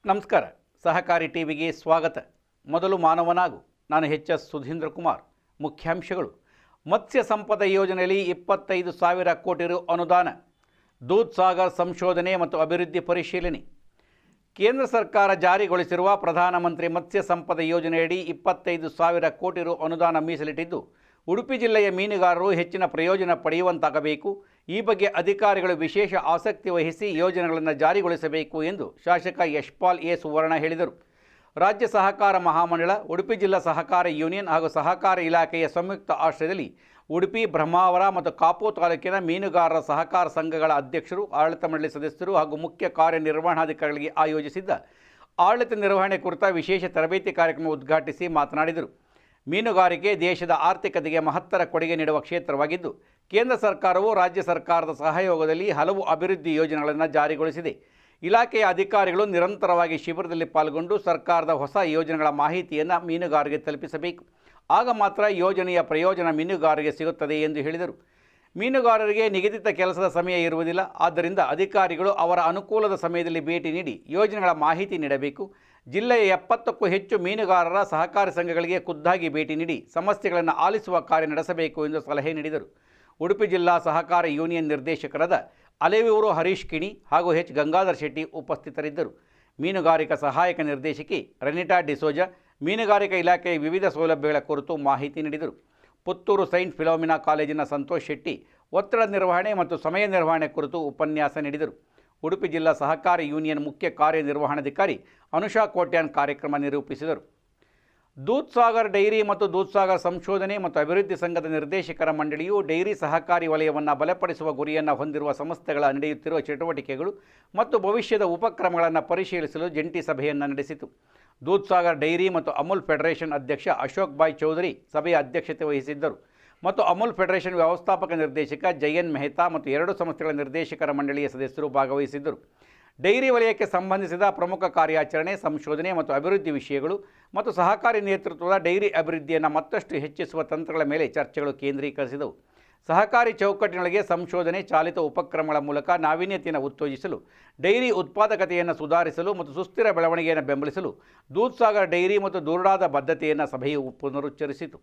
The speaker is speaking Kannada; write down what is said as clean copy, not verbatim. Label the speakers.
Speaker 1: ನಮಸ್ಕಾರ. ಸಹಕಾರಿ ಟಿವಿಗೆ ಸ್ವಾಗತ. ಮೊದಲು ಮಾನವನಾಗು. ನಾನು ಎಚ್.ಎಸ್. ಸುಧೀಂದ್ರ ಕುಮಾರ್. ಮುಖ್ಯಾಂಶಗಳು: ಮತ್ಸ್ಯ ಸಂಪದ ಯೋಜನೆಯಲ್ಲಿ 25,000 ಕೋಟಿ ರು ಅನುದಾನ. ದೂದ್ ಸಾಗರ್ ಸಂಶೋಧನೆ ಮತ್ತು ಅಭಿವೃದ್ಧಿ ಪರಿಶೀಲನೆ. ಕೇಂದ್ರ ಸರ್ಕಾರ ಜಾರಿಗೊಳಿಸಿರುವ ಪ್ರಧಾನಮಂತ್ರಿ ಮತ್ಸ್ಯ ಸಂಪದ ಯೋಜನೆಯಡಿ 25,000 ಕೋಟಿ ರು ಅನುದಾನ ಮೀಸಲಿಟ್ಟಿದ್ದು, ಉಡುಪಿ ಜಿಲ್ಲೆಯ ಮೀನುಗಾರರು ಹೆಚ್ಚಿನ ಪ್ರಯೋಜನ ಪಡೆಯುವಂತಾಗಬೇಕು. ಈ ಬಗ್ಗೆ ಅಧಿಕಾರಿಗಳು ವಿಶೇಷ ಆಸಕ್ತಿ ವಹಿಸಿ ಯೋಜನೆಗಳನ್ನು ಜಾರಿಗೊಳಿಸಬೇಕು ಎಂದು ಶಾಸಕ ಯಶ್ಪಾಲ್ ಎ ಸುವರ್ಣ ಹೇಳಿದರು. ರಾಜ್ಯ ಸಹಕಾರ ಮಹಾಮಂಡಳ, ಉಡುಪಿ ಜಿಲ್ಲಾ ಸಹಕಾರ ಯೂನಿಯನ್ ಹಾಗೂ ಸಹಕಾರ ಇಲಾಖೆಯ ಸಂಯುಕ್ತ ಆಶ್ರಯದಲ್ಲಿ ಉಡುಪಿ, ಬ್ರಹ್ಮಾವರ ಮತ್ತು ಕಾಪು ತಾಲೂಕಿನ ಮೀನುಗಾರರ ಸಹಕಾರ ಸಂಘಗಳ ಅಧ್ಯಕ್ಷರು, ಆಡಳಿತ ಮಂಡಳಿ ಸದಸ್ಯರು ಹಾಗೂ ಮುಖ್ಯ ಕಾರ್ಯನಿರ್ವಹಣಾಧಿಕಾರಿಗಳಿಗೆ ಆಯೋಜಿಸಿದ್ದ ಆಡಳಿತ ನಿರ್ವಹಣೆ ಕುರಿತ ವಿಶೇಷ ತರಬೇತಿ ಕಾರ್ಯಕ್ರಮ ಉದ್ಘಾಟಿಸಿ ಮಾತನಾಡಿದರು. ಮೀನುಗಾರಿಕೆ ದೇಶದ ಆರ್ಥಿಕತೆಗೆ ಮಹತ್ತರ ಕೊಡುಗೆ ನೀಡುವ ಕ್ಷೇತ್ರವಾಗಿದ್ದು, ಕೇಂದ್ರ ಸರ್ಕಾರವು ರಾಜ್ಯ ಸರ್ಕಾರದ ಸಹಯೋಗದಲ್ಲಿ ಹಲವು ಅಭಿವೃದ್ಧಿ ಯೋಜನೆಗಳನ್ನು ಜಾರಿಗೊಳಿಸಿದೆ. ಇಲಾಖೆಯ ಅಧಿಕಾರಿಗಳು ನಿರಂತರವಾಗಿ ಶಿಬಿರದಲ್ಲಿ ಪಾಲ್ಗೊಂಡು ಸರ್ಕಾರದ ಹೊಸ ಯೋಜನೆಗಳ ಮಾಹಿತಿಯನ್ನು ಮೀನುಗಾರರಿಗೆ ತಲುಪಿಸಬೇಕು. ಆಗ ಮಾತ್ರ ಯೋಜನೆಯ ಪ್ರಯೋಜನ ಮೀನುಗಾರರಿಗೆ ಸಿಗುತ್ತದೆ ಎಂದು ಹೇಳಿದರು. ಮೀನುಗಾರರಿಗೆ ನಿಗದಿತ ಕೆಲಸದ ಸಮಯ ಇರುವುದಿಲ್ಲ. ಆದ್ದರಿಂದ ಅಧಿಕಾರಿಗಳು ಅವರ ಅನುಕೂಲದ ಸಮಯದಲ್ಲಿ ಭೇಟಿ ನೀಡಿ ಯೋಜನೆಗಳ ಮಾಹಿತಿ ನೀಡಬೇಕು. ಜಿಲ್ಲೆಯ 70ಕ್ಕೂ ಹೆಚ್ಚು ಮೀನುಗಾರರ ಸಹಕಾರಿ ಸಂಘಗಳಿಗೆ ಖುದ್ದಾಗಿ ಭೇಟಿ ನೀಡಿ ಸಮಸ್ಯೆಗಳನ್ನು ಆಲಿಸುವ ಕಾರ್ಯ ನಡೆಸಬೇಕು ಎಂದು ಸಲಹೆ ನೀಡಿದರು. ಉಡುಪಿ ಜಿಲ್ಲಾ ಸಹಕಾರ ಯೂನಿಯನ್ ನಿರ್ದೇಶಕರಾದ ಅಲೆಯೂರು ಹರೀಶ್ ಕಿಣಿ ಹಾಗೂ ಎಚ್ ಗಂಗಾಧರ್ ಶೆಟ್ಟಿ ಉಪಸ್ಥಿತರಿದ್ದರು. ಮೀನುಗಾರಿಕಾ ಸಹಾಯಕ ನಿರ್ದೇಶಕಿ ರೆನಿಟಾ ಡಿಸೋಜಾ ಮೀನುಗಾರಿಕಾ ಇಲಾಖೆಯ ವಿವಿಧ ಸೌಲಭ್ಯಗಳ ಕುರಿತು ಮಾಹಿತಿ ನೀಡಿದರು. ಪುತ್ತೂರು ಸೈಂಟ್ ಫಿಲೋಮಿನಾ ಕಾಲೇಜಿನ ಸಂತೋಷ್ ಶೆಟ್ಟಿ ಒತ್ತಡ ನಿರ್ವಹಣೆ ಮತ್ತು ಸಮಯ ನಿರ್ವಹಣೆ ಕುರಿತು ಉಪನ್ಯಾಸ ನೀಡಿದರು. ಉಡುಪಿ ಜಿಲ್ಲಾ ಸಹಕಾರಿ ಯೂನಿಯನ್ ಮುಖ್ಯ ಕಾರ್ಯನಿರ್ವಹಣಾಧಿಕಾರಿ ಅನುಷಾ ಕೋಟ್ಯಾನ್ ಕಾರ್ಯಕ್ರಮ ನಿರೂಪಿಸಿದರು. ದೂದ್ ಸಾಗರ್ ಡೈರಿ ಮತ್ತು ದೂದ್ ಸಾಗರ್ ಸಂಶೋಧನೆ ಮತ್ತು ಅಭಿವೃದ್ಧಿ ಸಂಘದ ನಿರ್ದೇಶಕರ ಮಂಡಳಿಯು ಡೈರಿ ಸಹಕಾರಿ ವಲಯವನ್ನು ಬಲಪಡಿಸುವ ಗುರಿಯನ್ನು ಹೊಂದಿರುವ ಸಂಸ್ಥೆಗಳ ನಡೆಯುತ್ತಿರುವ ಚಟುವಟಿಕೆಗಳು ಮತ್ತು ಭವಿಷ್ಯದ ಉಪಕ್ರಮಗಳನ್ನು ಪರಿಶೀಲಿಸಲು ಜಂಟಿ ಸಭೆಯನ್ನು ನಡೆಸಿತು. ದೂದ್ ಸಾಗರ್ ಡೈರಿ ಮತ್ತು ಅಮೂಲ್ ಫೆಡರೇಷನ್ ಅಧ್ಯಕ್ಷ ಅಶೋಕ್ ಭಾಯ್ ಚೌಧರಿ ಸಭೆಯ ಅಧ್ಯಕ್ಷತೆ ವಹಿಸಿದ್ದರು ಮತ್ತು ಅಮೂಲ್ ಫೆಡರೇಷನ್ ವ್ಯವಸ್ಥಾಪಕ ನಿರ್ದೇಶಕ ಜಯನ್ ಮೆಹ್ತಾ ಮತ್ತು 2 ಸಂಸ್ಥೆಗಳ ನಿರ್ದೇಶಕರ ಮಂಡಳಿಯ ಸದಸ್ಯರು ಭಾಗವಹಿಸಿದ್ದರು. ಡೈರಿ ವಲಯಕ್ಕೆ ಸಂಬಂಧಿಸಿದ ಪ್ರಮುಖ ಕಾರ್ಯಾಚರಣೆ, ಸಂಶೋಧನೆ ಮತ್ತು ಅಭಿವೃದ್ಧಿ ವಿಷಯಗಳು ಮತ್ತು ಸಹಕಾರಿ ನೇತೃತ್ವದ ಡೈರಿ ಅಭಿವೃದ್ಧಿಯನ್ನು ಮತ್ತಷ್ಟು ಹೆಚ್ಚಿಸುವ ತಂತ್ರಗಳ ಮೇಲೆ ಚರ್ಚೆಗಳು ಕೇಂದ್ರೀಕರಿಸಿದವು. ಸಹಕಾರಿ ಚೌಕಟ್ಟಿನೊಳಗೆ ಸಂಶೋಧನೆ, ಚಾಲಿತ ಉಪಕ್ರಮಗಳ ಮೂಲಕ ನಾವೀನ್ಯತೆಯನ್ನು ಉತ್ತೇಜಿಸಲು, ಡೈರಿ ಉತ್ಪಾದಕತೆಯನ್ನು ಸುಧಾರಿಸಲು ಮತ್ತು ಸುಸ್ಥಿರ ಬೆಳವಣಿಗೆಯನ್ನು ಬೆಂಬಲಿಸಲು ದೂದ್ ಸಾಗರ್ ಡೈರಿ ಮತ್ತು ದೂರ್ಡಾದ ಬದ್ಧತೆಯನ್ನು ಸಭೆಯು ಪುನರುಚ್ಚರಿಸಿತು.